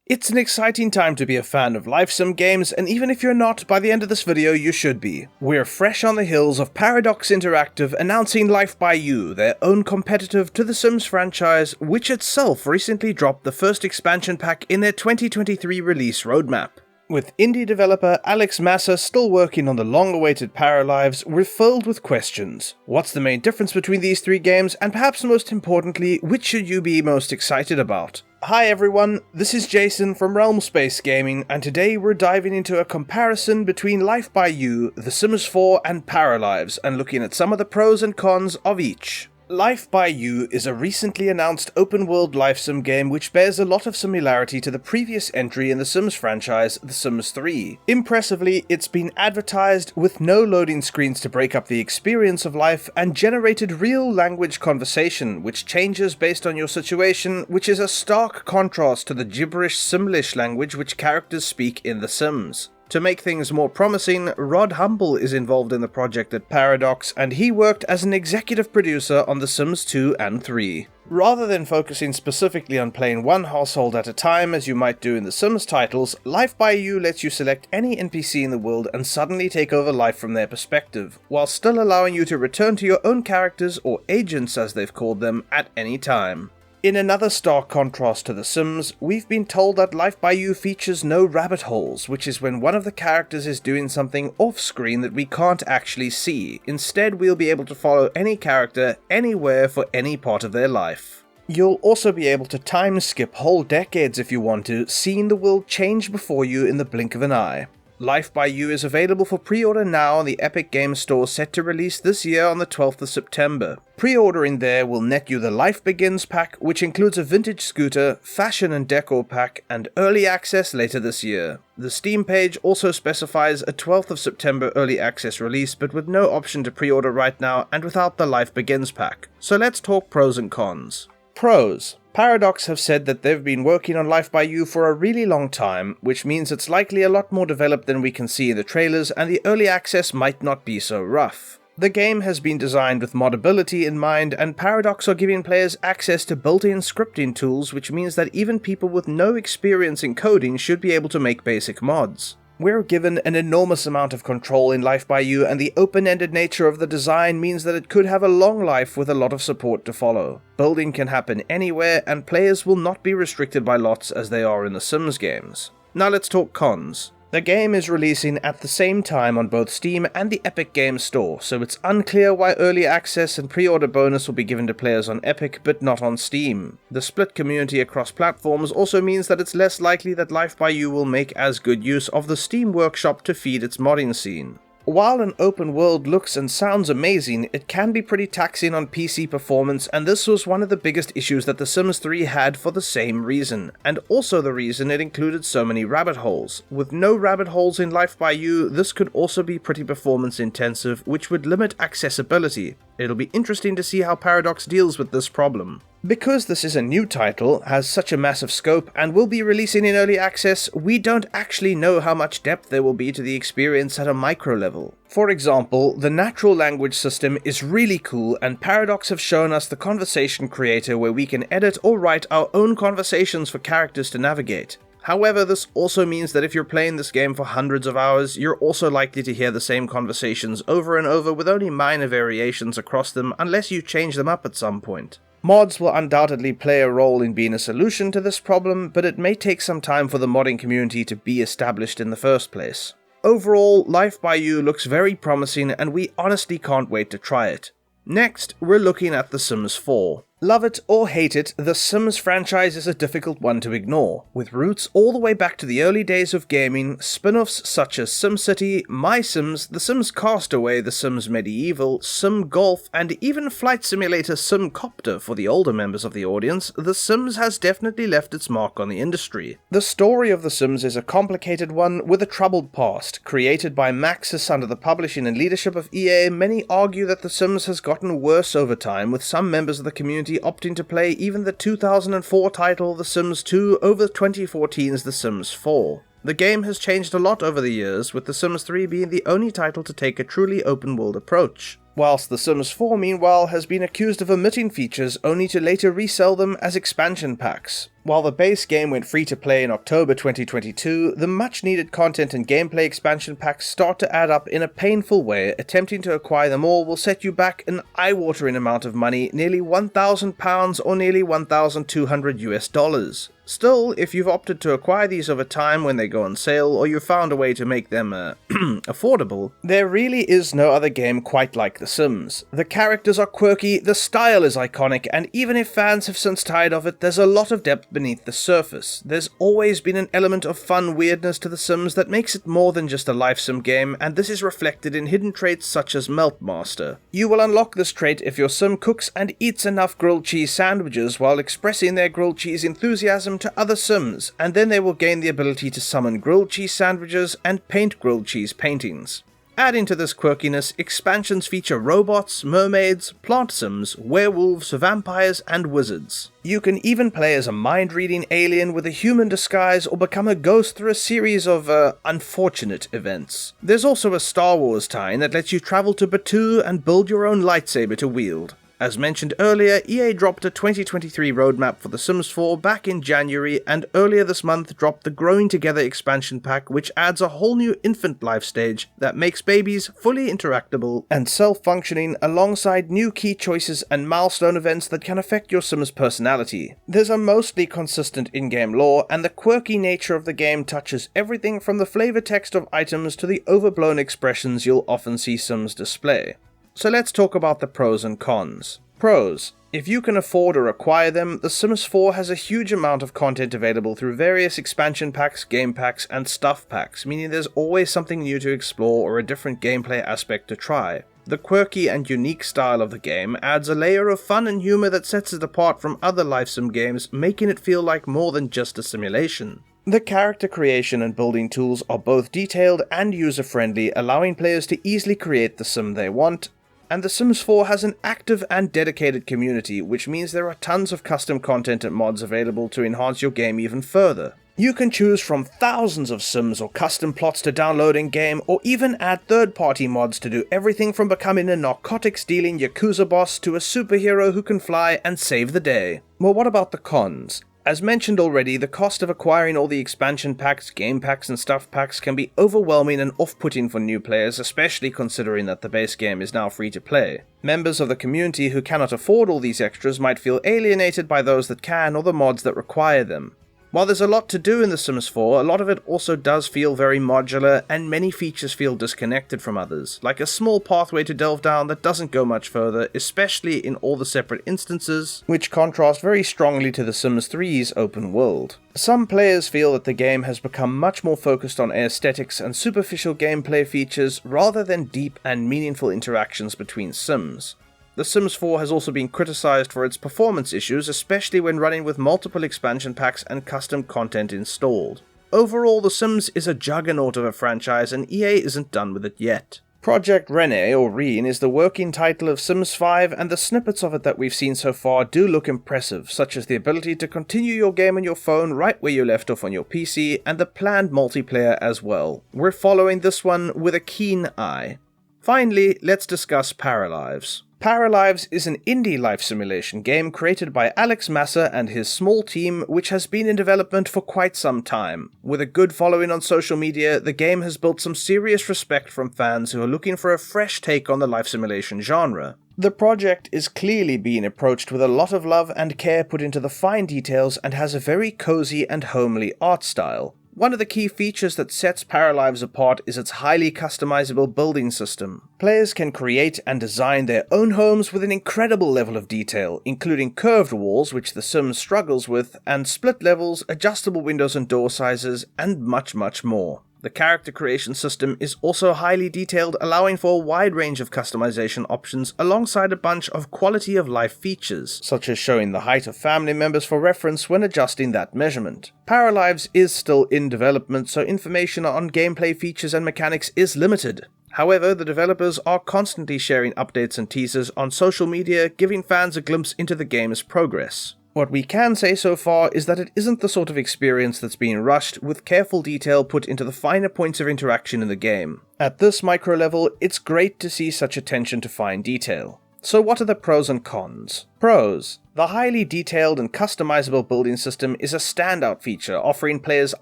It's an exciting time to be a fan of life sim games, and even if you're not, by the end of this video you should be. We're fresh on the heels of Paradox Interactive announcing Life by You, their own competitive to the Sims franchise, which itself recently dropped the first expansion pack in their 2023 release roadmap. With indie developer Alex Massa still working on the long-awaited Paralives, we're filled with questions. What's the main difference between these three games, and perhaps most importantly, which should you be most excited about? Hi everyone, this is Jason from Realm Space Gaming, and today we're diving into a comparison between Life by You, The Sims 4 and Paralives, and looking at some of the pros and cons of each. Life by You is a recently announced open-world life sim game which bears a lot of similarity to the previous entry in the Sims franchise, The Sims 3. Impressively, it's been advertised with no loading screens to break up the experience of life and generated real language conversation which changes based on your situation, which is a stark contrast to the gibberish Simlish language which characters speak in The Sims. To make things more promising, Rod Humble is involved in the project at Paradox, and he worked as an executive producer on The Sims 2 and 3. Rather than focusing specifically on playing one household at a time as you might do in the Sims titles, Life by You lets you select any NPC in the world and suddenly take over life from their perspective, while still allowing you to return to your own characters, or agents as they've called them, at any time. In another stark contrast to The Sims, we've been told that Life by You features no rabbit holes, which is when one of the characters is doing something off-screen that we can't actually see. Instead, we'll be able to follow any character anywhere for any part of their life. You'll also be able to time skip whole decades if you want to, seeing the world change before you in the blink of an eye. Life by You is available for pre-order now on the Epic Games Store, set to release this year on the 12th of September. Pre-ordering there will net you the Life Begins pack, which includes a vintage scooter, fashion and decor pack, and early access later this year. The Steam page also specifies a 12th of September early access release, but with no option to pre-order right now and without the Life Begins pack. So let's talk pros and cons. Pros. Paradox have said that they've been working on Life by You for a really long time, which means it's likely a lot more developed than we can see in the trailers, and the early access might not be so rough. The game has been designed with modability in mind, and Paradox are giving players access to built-in scripting tools, which means that even people with no experience in coding should be able to make basic mods. We're given an enormous amount of control in Life by You, and the open-ended nature of the design means that it could have a long life with a lot of support to follow. Building can happen anywhere, and players will not be restricted by lots as they are in the Sims games. Now let's talk cons. The game is releasing at the same time on both Steam and the Epic Games Store, so it's unclear why early access and pre-order bonus will be given to players on Epic but not on Steam. The split community across platforms also means that it's less likely that Life by You will make as good use of the Steam Workshop to feed its modding scene. While an open world looks and sounds amazing, it can be pretty taxing on PC performance, and this was one of the biggest issues that The Sims 3 had for the same reason, and also the reason it included so many rabbit holes. With no rabbit holes in Life by You, this could also be pretty performance intensive, which would limit accessibility. It'll be interesting to see how Paradox deals with this problem. Because this is a new title, has such a massive scope, and will be releasing in early access, we don't actually know how much depth there will be to the experience at a micro level. For example, the natural language system is really cool, and Paradox have shown us the conversation creator where we can edit or write our own conversations for characters to navigate. However, this also means that if you're playing this game for hundreds of hours, you're also likely to hear the same conversations over and over with only minor variations across them unless you change them up at some point. Mods will undoubtedly play a role in being a solution to this problem, but it may take some time for the modding community to be established in the first place. Overall, Life by You looks very promising, and we honestly can't wait to try it. Next, we're looking at The Sims 4. Love it or hate it, the Sims franchise is a difficult one to ignore. With roots all the way back to the early days of gaming, spin-offs such as SimCity, My Sims, The Sims Castaway, The Sims Medieval, Sim Golf, and even Flight Simulator SimCopter for the older members of the audience, The Sims has definitely left its mark on the industry. The story of The Sims is a complicated one with a troubled past. Created by Maxis under the publishing and leadership of EA, many argue that The Sims has gotten worse over time, with some members of the community opting to play even the 2004 title The Sims 2 over 2014's The Sims 4. The game has changed a lot over the years, with The Sims 3 being the only title to take a truly open-world approach, whilst The Sims 4 meanwhile has been accused of omitting features only to later resell them as expansion packs. While the base game went free to play in October 2022, the much needed content and gameplay expansion packs start to add up in a painful way. Attempting to acquire them all will set you back an eye-watering amount of money, nearly £1,000 or nearly $1,200 US. Still, if you've opted to acquire these over time when they go on sale, or you've found a way to make them affordable, there really is no other game quite like The Sims. The characters are quirky, the style is iconic, and even if fans have since tired of it, there's a lot of depth beneath the surface. There's always been an element of fun weirdness to The Sims that makes it more than just a life sim game, and this is reflected in hidden traits such as Melt Master. You will unlock this trait if your sim cooks and eats enough grilled cheese sandwiches while expressing their grilled cheese enthusiasm to other Sims, and then they will gain the ability to summon grilled cheese sandwiches and paint grilled cheese paintings. Adding to this quirkiness, expansions feature robots, mermaids, plant Sims, werewolves, vampires, and wizards. You can even play as a mind-reading alien with a human disguise or become a ghost through a series of, unfortunate events. There's also a Star Wars tie-in that lets you travel to Batuu and build your own lightsaber to wield. As mentioned earlier, EA dropped a 2023 roadmap for The Sims 4 back in January, and earlier this month dropped the Growing Together expansion pack, which adds a whole new infant life stage that makes babies fully interactable and self-functioning, alongside new key choices and milestone events that can affect your Sim's personality. There's a mostly consistent in-game lore, and the quirky nature of the game touches everything from the flavor text of items to the overblown expressions you'll often see Sims display. So let's talk about the pros and cons. Pros. If you can afford or acquire them, The Sims 4 has a huge amount of content available through various expansion packs, game packs, and stuff packs, meaning there's always something new to explore or a different gameplay aspect to try. The quirky and unique style of the game adds a layer of fun and humor that sets it apart from other life sim games, making it feel like more than just a simulation. The character creation and building tools are both detailed and user-friendly, allowing players to easily create the sim they want. And The Sims 4 has an active and dedicated community, which means there are tons of custom content and mods available to enhance your game even further. You can choose from thousands of Sims or custom plots to download in-game, or even add third-party mods to do everything from becoming a narcotics-dealing Yakuza boss to a superhero who can fly and save the day. Well, what about the cons? As mentioned already, the cost of acquiring all the expansion packs, game packs, and stuff packs can be overwhelming and off-putting for new players, especially considering that the base game is now free to play. Members of the community who cannot afford all these extras might feel alienated by those that can or the mods that require them. While there's a lot to do in The Sims 4, a lot of it also does feel very modular, and many features feel disconnected from others, like a small pathway to delve down that doesn't go much further, especially in all the separate instances, which contrast very strongly to The Sims 3's open world. Some players feel that the game has become much more focused on aesthetics and superficial gameplay features rather than deep and meaningful interactions between Sims. The Sims 4 has also been criticized for its performance issues, especially when running with multiple expansion packs and custom content installed. Overall, The Sims is a juggernaut of a franchise, and EA isn't done with it yet. Project Rene, or Reen, is the working title of Sims 5, and the snippets of it that we've seen so far do look impressive, such as the ability to continue your game on your phone right where you left off on your PC, and the planned multiplayer as well. We're following this one with a keen eye. Finally, let's discuss Paralives. Paralives is an indie life simulation game created by Alex Massa and his small team, which has been in development for quite some time. With a good following on social media, the game has built some serious respect from fans who are looking for a fresh take on the life simulation genre. The project is clearly being approached with a lot of love and care put into the fine details, and has a very cozy and homely art style. One of the key features that sets Paralives apart is its highly customizable building system. Players can create and design their own homes with an incredible level of detail, including curved walls, which The Sims struggles with, and split levels, adjustable windows and door sizes, and much, much more. The character creation system is also highly detailed, allowing for a wide range of customization options alongside a bunch of quality of life features, such as showing the height of family members for reference when adjusting that measurement. Paralives is still in development, so information on gameplay features and mechanics is limited. However, the developers are constantly sharing updates and teasers on social media, giving fans a glimpse into the game's progress. What we can say so far is that it isn't the sort of experience that's been rushed, with careful detail put into the finer points of interaction in the game. At this micro level, it's great to see such attention to fine detail. So what are the pros and cons? Pros. The highly detailed and customizable building system is a standout feature, offering players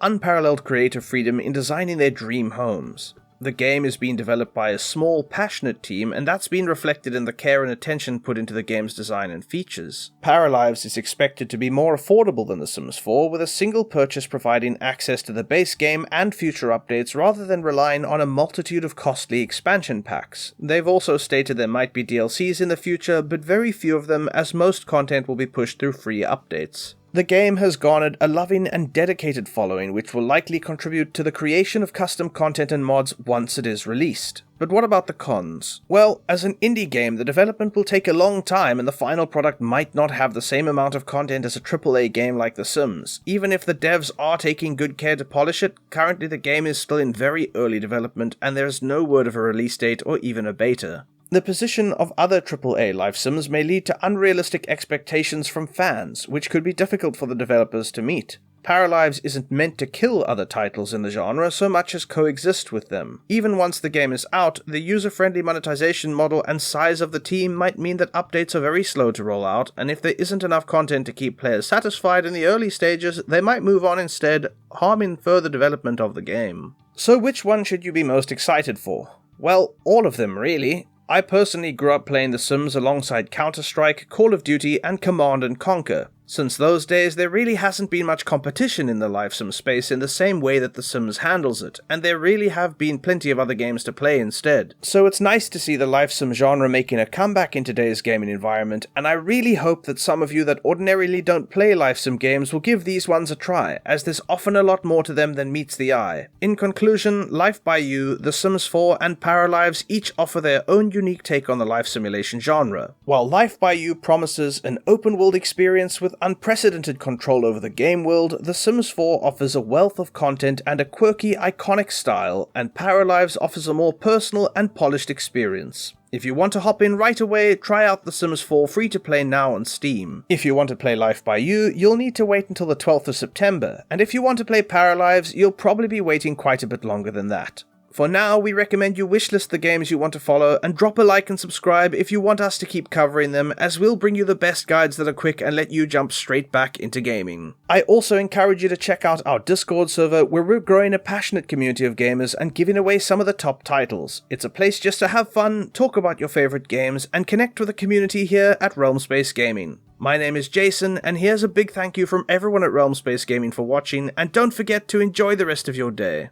unparalleled creative freedom in designing their dream homes. The game is being developed by a small, passionate team, and that's been reflected in the care and attention put into the game's design and features. Paralives is expected to be more affordable than The Sims 4, with a single purchase providing access to the base game and future updates rather than relying on a multitude of costly expansion packs. They've also stated there might be DLCs in the future, but very few of them, as most content will be pushed through free updates. The game has garnered a loving and dedicated following, which will likely contribute to the creation of custom content and mods once it is released. But what about the cons? Well, as an indie game, the development will take a long time and the final product might not have the same amount of content as a AAA game like The Sims. Even if the devs are taking good care to polish it, currently the game is still in very early development and there is no word of a release date or even a beta. The position of other AAA life sims may lead to unrealistic expectations from fans, which could be difficult for the developers to meet. Paralives isn't meant to kill other titles in the genre so much as coexist with them. Even once the game is out, the user-friendly monetization model and size of the team might mean that updates are very slow to roll out, and if there isn't enough content to keep players satisfied in the early stages, they might move on instead, harming further development of the game. So which one should you be most excited for? Well, all of them really. I personally grew up playing The Sims alongside Counter-Strike, Call of Duty, and Command & Conquer. Since those days, there really hasn't been much competition in the life sim space in the same way that The Sims handles it, and there really have been plenty of other games to play instead. So it's nice to see the life sim genre making a comeback in today's gaming environment, and I really hope that some of you that ordinarily don't play life sim games will give these ones a try, as there's often a lot more to them than meets the eye. In conclusion, Life by You, The Sims 4, and Paralives each offer their own unique take on the life simulation genre. While Life by You promises an open-world experience with unprecedented control over the game world, The Sims 4 offers a wealth of content and a quirky, iconic style, and Paralives offers a more personal and polished experience. If you want to hop in right away, try out The Sims 4 free to play now on Steam. If you want to play Life by You, you'll need to wait until the 12th of September, and if you want to play Paralives, you'll probably be waiting quite a bit longer than that. For now, we recommend you wishlist the games you want to follow and drop a like and subscribe if you want us to keep covering them, as we'll bring you the best guides that are quick and let you jump straight back into gaming. I also encourage you to check out our Discord server, where we're growing a passionate community of gamers and giving away some of the top titles. It's a place just to have fun, talk about your favorite games, and connect with the community here at Realm Space Gaming. My name is Jason, and here's a big thank you from everyone at Realm Space Gaming for watching, and don't forget to enjoy the rest of your day.